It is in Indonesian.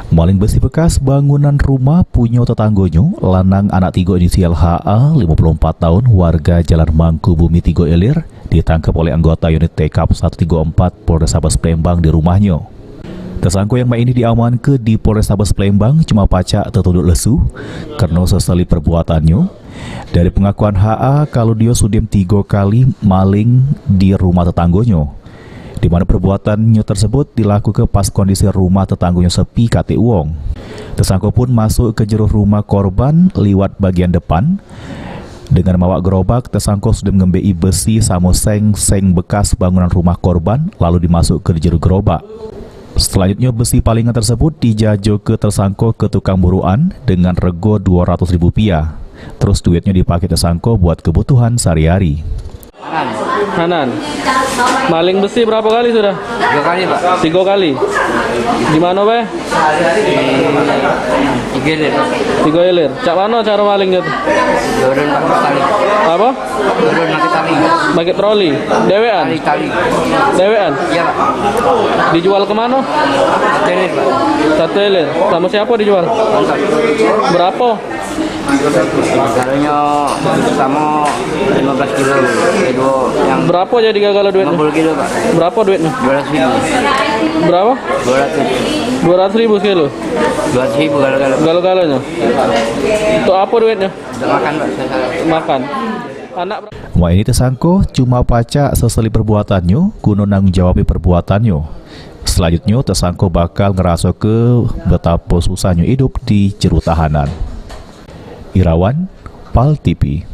Maling besi bekas bangunan rumah punya tetanggonyo, lanang anak tigo inisial HA, 54 tahun, warga Jalan Mangku Bumi Tigo Ilir, ditangkap oleh anggota unit TKP 134 Polrestabes Palembang di rumahnya. Tersangka yang ini diamankan di Polrestabes Palembang cuma pacak tertuduh lesu karena sesali perbuatannya. Dari pengakuan HA, kalau dia sudah 3 kali maling di rumah tetanggonyo, di mana perbuatannya tersebut dilakukan pas kondisi rumah tetangganya sepi kate uang. Tersangka pun masuk ke jero rumah korban lewat bagian depan. Dengan membawa gerobak, tersangka sudah mengembei besi sama seng bekas bangunan rumah korban, lalu dimasuk ke jero gerobak. Selanjutnya besi palingan tersebut dijajo ke tersangka ke tukang buruan dengan rego Rp200.000. Terus duitnya dipakai tersangka buat kebutuhan sehari-hari. Hanan, maling besi berapa kali sudah? 3 kali, Pak. 3 kali. Di mana, Pak? Di Ilir, Pak. 3 Ilir. Cak mana cara malingnya tuh? Dorong pakai tali. Apa? Dorong pakai tali. Pakai troli. Dewean. Tali. Dewean. Iya, Pak. Dijual kemana? 1 Ilir, Pak. 1 Ilir. Sama siapa dijual? Mantap. Berapa? Harganya sama 15 kilo. Kedua yang Berapa jadi gagal duitnya? 50 kilo, Pak. Berapa duitnya? 200.000. Berapa? 200. 200.000 sekilo. 200.000 kalau Gagal-galanya. Untuk apa duitnya? untuk makan, Pak. Makan. Anak Wah, ini tersangka cuma pacak sesali perbuatannya, guna nanggung jawab perbuatannya. Selanjutnya tersangka bakal ngerasa ke betapa susahnya hidup di jero tahanan. Irawan, PAL TV.